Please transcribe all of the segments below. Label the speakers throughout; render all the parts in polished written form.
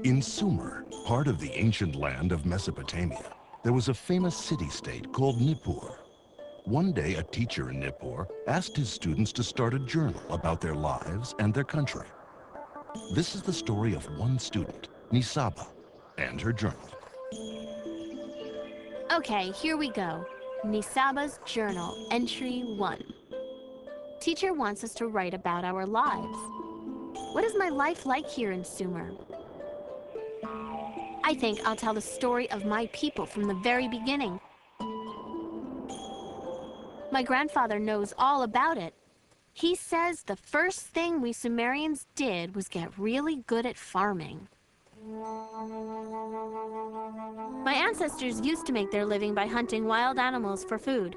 Speaker 1: In Sumer, part of the ancient land of Mesopotamia, there was a famous city-state called Nippur. One day, a teacher in Nippur asked his students to start a journal about their lives and their country. This is the story of one student, Nisaba, and her journal.
Speaker 2: Okay, here we go. Nisaba's Journal, Entry 1. Teacher wants us to write about our lives. What is my life like here in Sumer? I think I'll tell the story of my people from the very beginning. My grandfather knows all about it. He says the first thing we Sumerians did was get really good at farming. My ancestors used to make their living by hunting wild animals for food.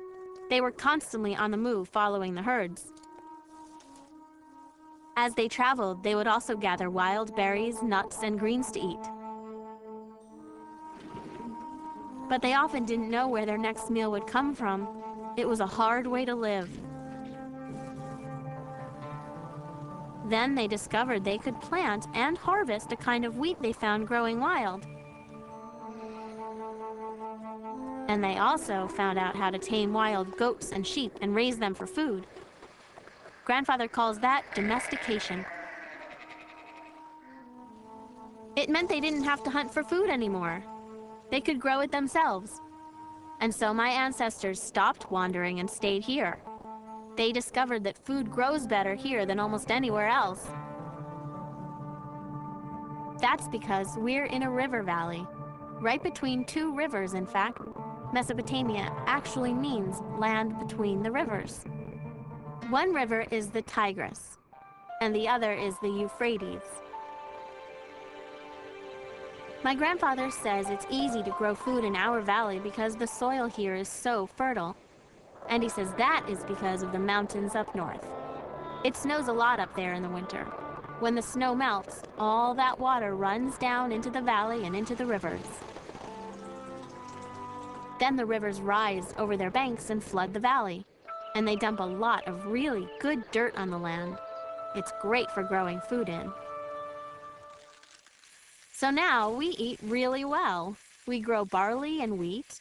Speaker 2: They were constantly on the move following the herds. As they traveled, they would also gather wild berries, nuts, and greens to eat. But they often didn't know where their next meal would come from. It was a hard way to live. Then they discovered they could plant and harvest a kind of wheat they found growing wild. And they also found out how to tame wild goats and sheep and raise them for food. Grandfather calls that domestication. It meant they didn't have to hunt for food anymore. They could grow it themselves. And so my ancestors stopped wandering and stayed here. They discovered that food grows better here than almost anywhere else. That's because we're in a river valley, right between two rivers, in fact. Mesopotamia actually means land between the rivers. One river is the Tigris, and the other is the Euphrates. My grandfather says it's easy to grow food in our valley because the soil here is so fertile. And he says that is because of the mountains up north. It snows a lot up there in the winter. When the snow melts, all that water runs down into the valley and into the rivers. Then the rivers rise over their banks and flood the valley. And they dump a lot of really good dirt on the land. It's great for growing food in. So now we eat really well. We grow barley and wheat,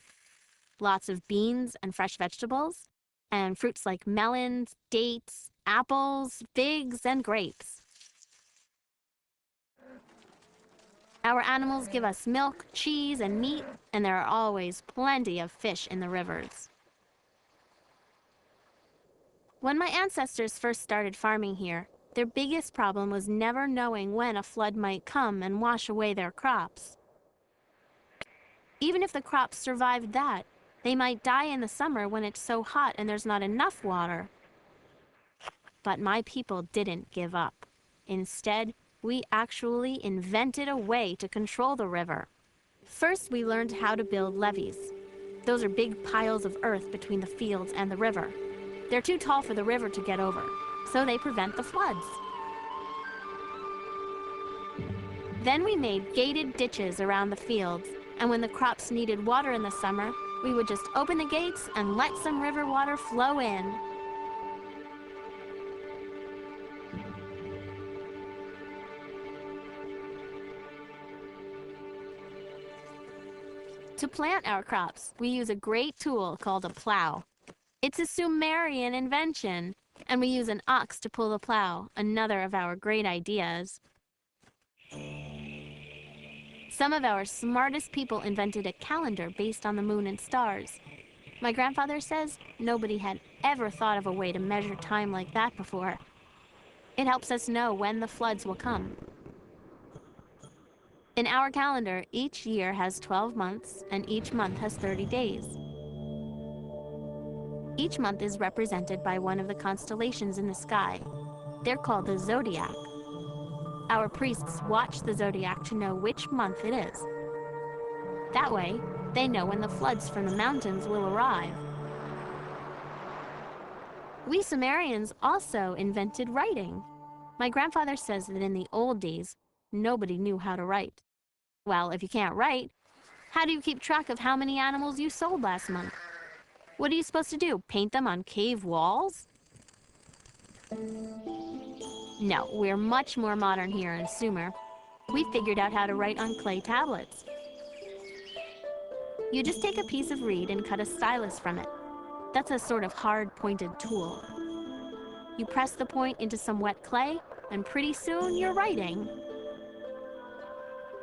Speaker 2: lots of beans and fresh vegetables, and fruits like melons, dates, apples, figs, and grapes. Our animals give us milk, cheese, and meat, and there are always plenty of fish in the rivers. When my ancestors first started farming here, their biggest problem was never knowing when a flood might come and wash away their crops. Even if the crops survived that, they might die in the summer when it's so hot and there's not enough water. But my people didn't give up. Instead, we actually invented a way to control the river. First, we learned how to build levees. Those are big piles of earth between the fields and the river. They're too tall for the river to get over, so they prevent the floods. Then we made gated ditches around the fields, and when the crops needed water in the summer, we would just open the gates and let some river water flow in. To plant our crops, we use a great tool called a plow. It's a Sumerian invention, and we use an ox to pull the plow, another of our great ideas. Some of our smartest people invented a calendar based on the moon and stars. My grandfather says nobody had ever thought of a way to measure time like that before. It helps us know when the floods will come. In our calendar, each year has 12 months, and each month has 30 days. Each month is represented by one of the constellations in the sky. They're called the zodiac. Our priests watch the zodiac to know which month it is. That way, they know when the floods from the mountains will arrive. We Sumerians also invented writing. My grandfather says that in the old days, nobody knew how to write. Well, if you can't write, how do you keep track of how many animals you sold last month? What are you supposed to do, paint them on cave walls? No, we're much more modern here in Sumer. We figured out how to write on clay tablets. You just take a piece of reed and cut a stylus from it. That's a sort of hard, pointed tool. You press the point into some wet clay, and pretty soon you're writing.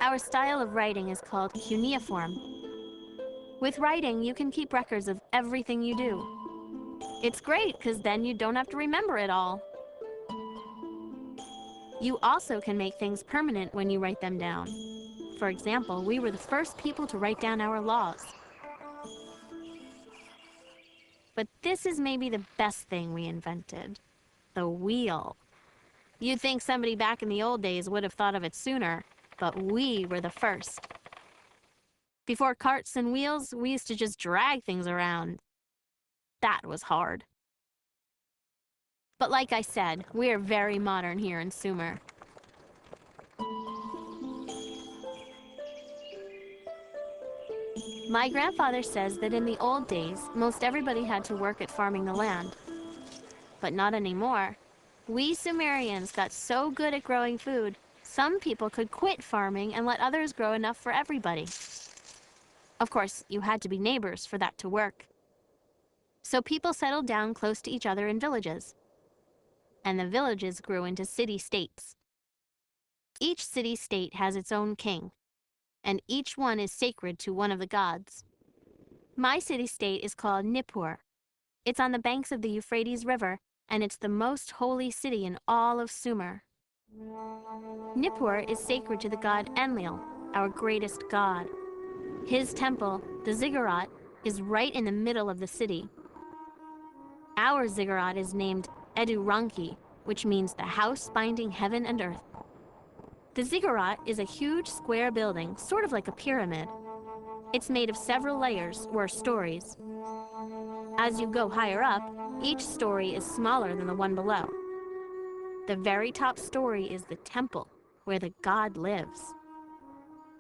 Speaker 2: Our style of writing is called cuneiform. With writing, you can keep records of everything you do. It's great because then you don't have to remember it all. You also can make things permanent when you write them down. For example, we were the first people to write down our laws. But this is maybe the best thing we invented: the wheel. You'd think somebody back in the old days would have thought of it sooner, but we were the first. Before carts and wheels, we used to just drag things around. That was hard. But like I said, we are very modern here in Sumer. My grandfather says that in the old days, most everybody had to work at farming the land. But not anymore. We Sumerians got so good at growing food, some people could quit farming and let others grow enough for everybody. Of course, you had to be neighbors for that to work. So people settled down close to each other in villages. And the villages grew into city-states. Each city-state has its own king, and each one is sacred to one of the gods. My city-state is called Nippur. It's on the banks of the Euphrates River, and it's the most holy city in all of Sumer. Nippur is sacred to the god Enlil, our greatest god. His temple, the ziggurat, is right in the middle of the city. Our ziggurat is named Eduranki, which means the house binding heaven and earth. The ziggurat is a huge square building, sort of like a pyramid. It's made of several layers, or stories. As you go higher up, each story is smaller than the one below. The very top story is the temple, where the god lives.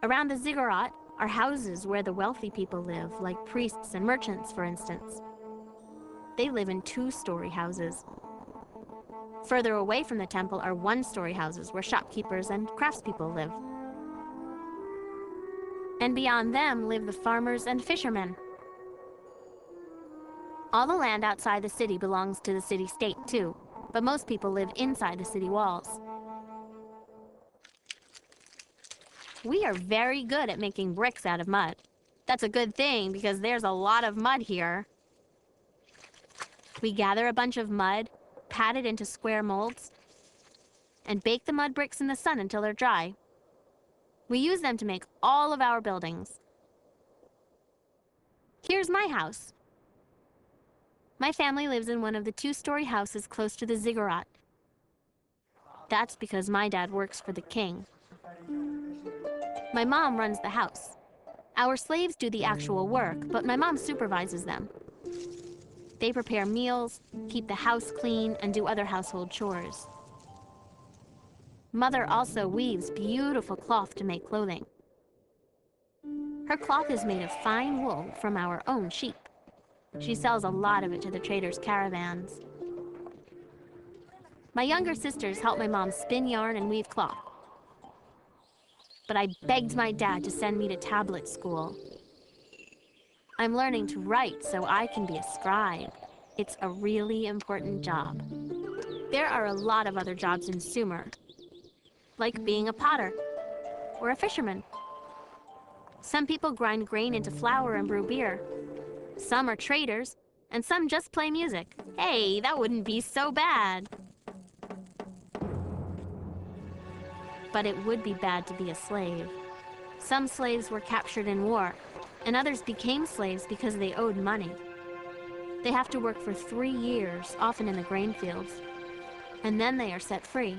Speaker 2: Around the ziggurat are houses where the wealthy people live, like priests and merchants, for instance. They live in two-story houses. Further away from the temple are one-story houses where shopkeepers and craftspeople live. And beyond them live the farmers and fishermen. All the land outside the city belongs to the city-state, too, but most people live inside the city walls. We are very good at making bricks out of mud. That's a good thing because there's a lot of mud here. We gather a bunch of mud, pat it into square molds, and bake the mud bricks in the sun until they're dry. We use them to make all of our buildings. Here's my house. My family lives in one of the two-story houses close to the ziggurat. That's because my dad works for the king. My mom runs the house. Our slaves do the actual work, but my mom supervises them. They prepare meals, keep the house clean, and do other household chores. Mother also weaves beautiful cloth to make clothing. Her cloth is made of fine wool from our own sheep. She sells a lot of it to the traders' caravans. My younger sisters help my mom spin yarn and weave cloth. But I begged my dad to send me to tablet school. I'm learning to write so I can be a scribe. It's a really important job. There are a lot of other jobs in Sumer, like being a potter or a fisherman. Some people grind grain into flour and brew beer. Some are traders, and some just play music. Hey, that wouldn't be so bad. But it would be bad to be a slave. Some slaves were captured in war, and others became slaves because they owed money. They have to work for 3 years, often in the grain fields, and then they are set free.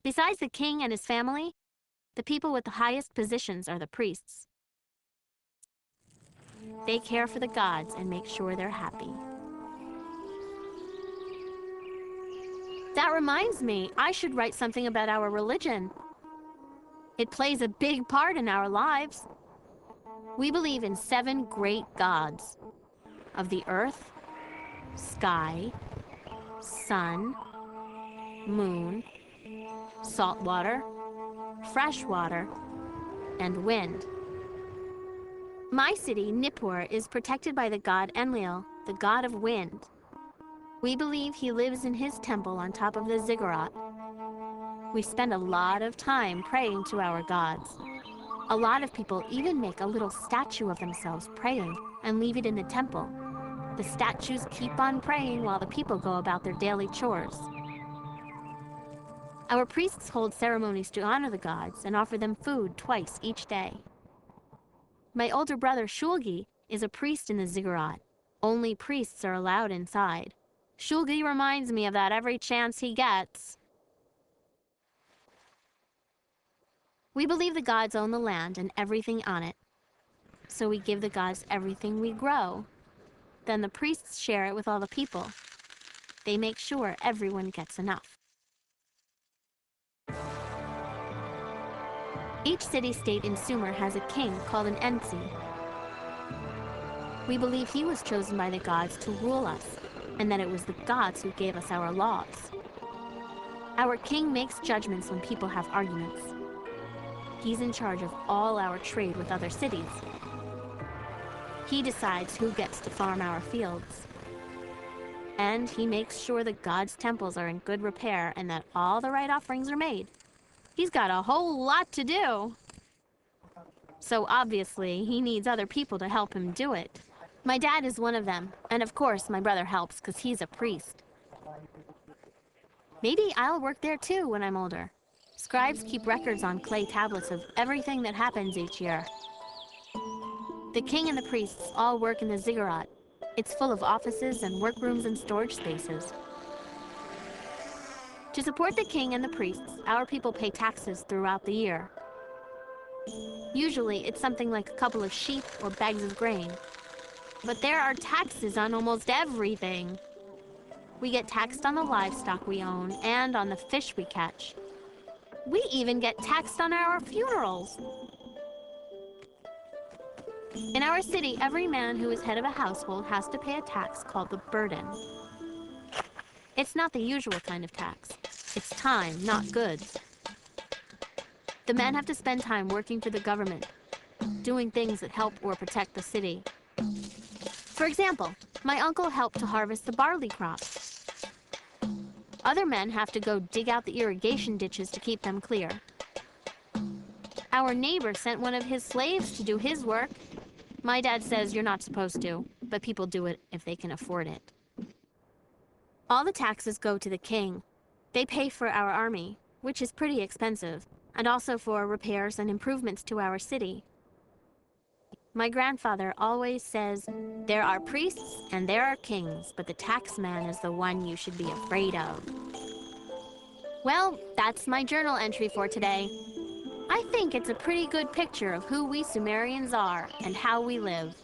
Speaker 2: Besides the king and his family, the people with the highest positions are the priests. They care for the gods and make sure they're happy. That reminds me, I should write something about our religion. It plays a big part in our lives. We believe in 7 great gods of the earth, sky, sun, moon, salt water, fresh water, and wind. My city, Nippur, is protected by the god Enlil, the god of wind. We believe he lives in his temple on top of the ziggurat. We spend a lot of time praying to our gods. A lot of people even make a little statue of themselves praying and leave it in the temple. The statues keep on praying while the people go about their daily chores. Our priests hold ceremonies to honor the gods and offer them food twice each day. My older brother Shulgi is a priest in the ziggurat. Only priests are allowed inside. Shulgi reminds me of that every chance he gets. We believe the gods own the land and everything on it. So we give the gods everything we grow. Then the priests share it with all the people. They make sure everyone gets enough. Each city-state in Sumer has a king called an Ensi. We believe he was chosen by the gods to rule us, and that it was the gods who gave us our laws. Our king makes judgments when people have arguments. He's in charge of all our trade with other cities. He decides who gets to farm our fields. And he makes sure the gods' temples are in good repair and that all the right offerings are made. He's got a whole lot to do. So obviously, he needs other people to help him do it. My dad is one of them, and of course my brother helps because he's a priest. Maybe I'll work there too when I'm older. Scribes keep records on clay tablets of everything that happens each year. The king and the priests all work in the ziggurat. It's full of offices and workrooms and storage spaces. To support the king and the priests, our people pay taxes throughout the year. Usually, it's something like a couple of sheep or bags of grain. But there are taxes on almost everything. We get taxed on the livestock we own and on the fish we catch. We even get taxed on our funerals. In our city, every man who is head of a household has to pay a tax called the burden. It's not the usual kind of tax. It's time, not goods. The men have to spend time working for the government, doing things that help or protect the city. For example, my uncle helped to harvest the barley crop. Other men have to go dig out the irrigation ditches to keep them clear. Our neighbor sent one of his slaves to do his work. My dad says you're not supposed to, but people do it if they can afford it. All the taxes go to the king. They pay for our army, which is pretty expensive, and also for repairs and improvements to our city. My grandfather always says, there are priests and there are kings, but the tax man is the one you should be afraid of. Well, that's my journal entry for today. I think it's a pretty good picture of who we Sumerians are and how we live.